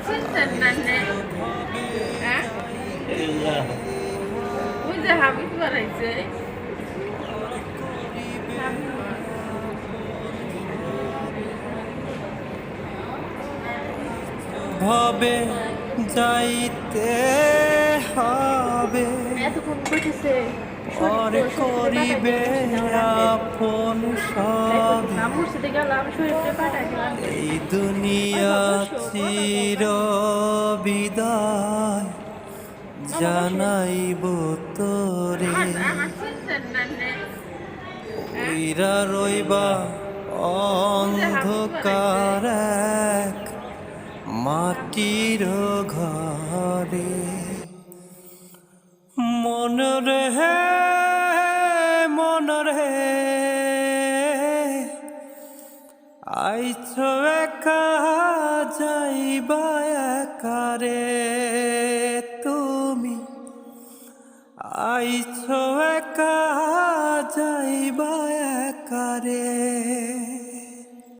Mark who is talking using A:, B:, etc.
A: চিনছেন না নে? হ্যাঁ? ওই যে হাবিব বাড়াইছে।
B: ভবে যাইতে হবে
A: এতক্ষণ কইতেছে
B: পরে করিবে আপন সবে
A: মুর্শিদে গেলাম শরীফে পাঠাই দিলাম।
B: এই দুনিয়া চির বিদায় জানাইব তোরে
A: আমার চিনছেন না নে?
B: ওইরা রইবা অন্ধকার এক মাটির ঘরে মনরে মনরে আইছ একা যাইবা একারে তুমি আইছ একা যাইবা একারে